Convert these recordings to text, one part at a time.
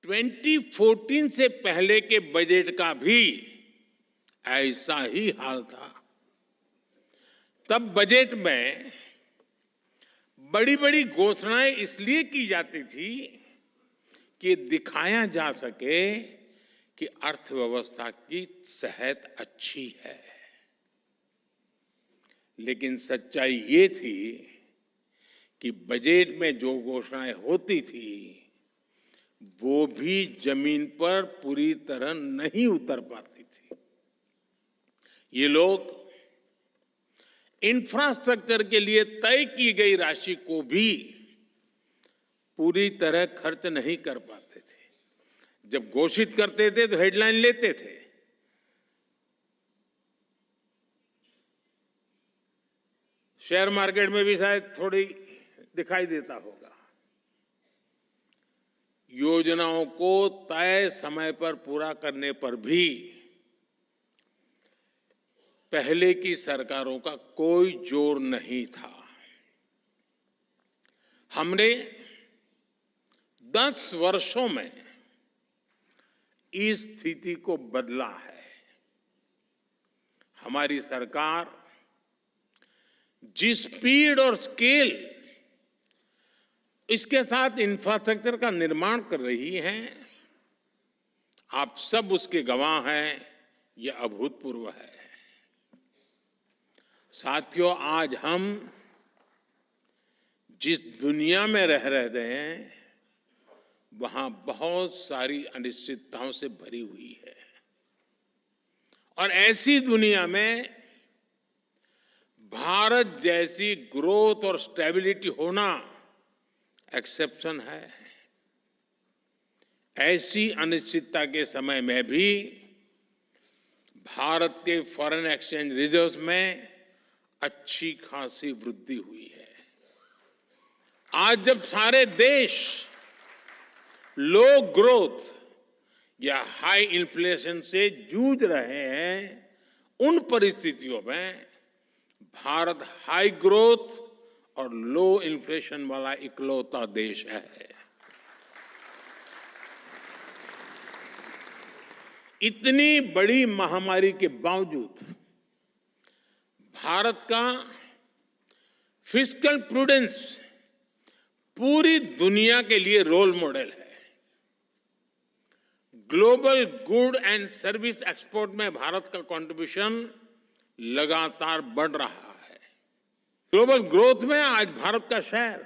2014 से पहले के बजट का भी ऐसा ही हाल था। तब बजट में बड़ी बड़ी घोषणाएं इसलिए की जाती थी कि दिखाया जा सके कि अर्थव्यवस्था की सेहत अच्छी है। लेकिन सच्चाई ये थी कि बजट में जो घोषणाएं होती थी वो भी जमीन पर पूरी तरह नहीं उतर पाती थी। ये लोग इंफ्रास्ट्रक्चर के लिए तय की गई राशि को भी पूरी तरह खर्च नहीं कर पाते थे। जब घोषित करते थे तो हेडलाइन लेते थे, शेयर मार्केट में भी शायद थोड़ी दिखाई देता होगा। योजनाओं को तय समय पर पूरा करने पर भी पहले की सरकारों का कोई जोर नहीं था। हमने 10 वर्षों में इस स्थिति को बदला है। हमारी सरकार जिस स्पीड और स्केल इसके साथ इंफ्रास्ट्रक्चर का निर्माण कर रही है, आप सब उसके गवाह हैं। यह अभूतपूर्व है। साथियों, आज हम जिस दुनिया में रह रहे हैं वहां बहुत सारी अनिश्चितताओं से भरी हुई है और ऐसी दुनिया में भारत जैसी ग्रोथ और स्टेबिलिटी होना एक्सेप्शन है। ऐसी अनिश्चितता के समय में भी भारत के फॉरेन एक्सचेंज रिजर्व्स में अच्छी खासी वृद्धि हुई है। आज जब सारे देश लो ग्रोथ या हाई इन्फ्लेशन से जूझ रहे हैं, उन परिस्थितियों में भारत हाई ग्रोथ और लो इन्फ्लेशन वाला इकलौता देश है। इतनी बड़ी महामारी के बावजूद भारत का फिस्कल प्रूडेंस पूरी दुनिया के लिए रोल मॉडल है। Global good and service export में भारत का कंट्रीब्यूशन लगातार बढ़ रहा है। ग्लोबल ग्रोथ में आज भारत का शेयर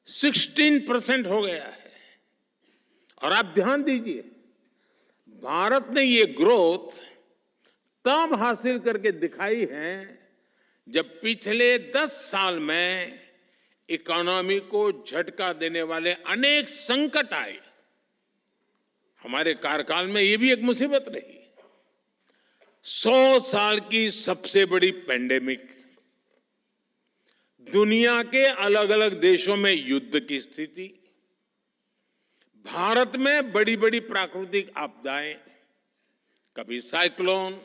16% हो गया है। और आप ध्यान दीजिए, भारत ने ये ग्रोथ तब हासिल करके दिखाई है जब पिछले 10 साल में इकोनॉमी को झटका देने वाले अनेक संकट आए। हमारे कार्यकाल में ये भी एक मुसीबत रही। 100 साल की सबसे बड़ी पेंडेमिक, दुनिया के अलग अलग देशों में युद्ध की स्थिति, भारत में बड़ी बड़ी प्राकृतिक आपदाएं, कभी साइक्लोन,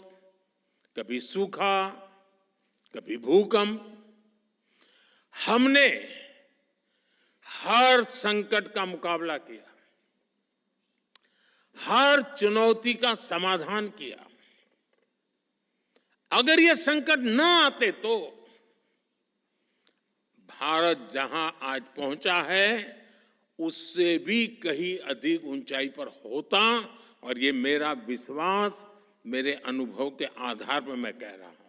कभी सूखा, कभी भूकंप। हमने हर संकट का मुकाबला किया, हर चुनौती का समाधान किया। अगर ये संकट न आते तो भारत जहां आज पहुंचा है उससे भी कहीं अधिक ऊंचाई पर होता। और ये मेरा विश्वास, मेरे अनुभव के आधार पर मैं कह रहा हूं।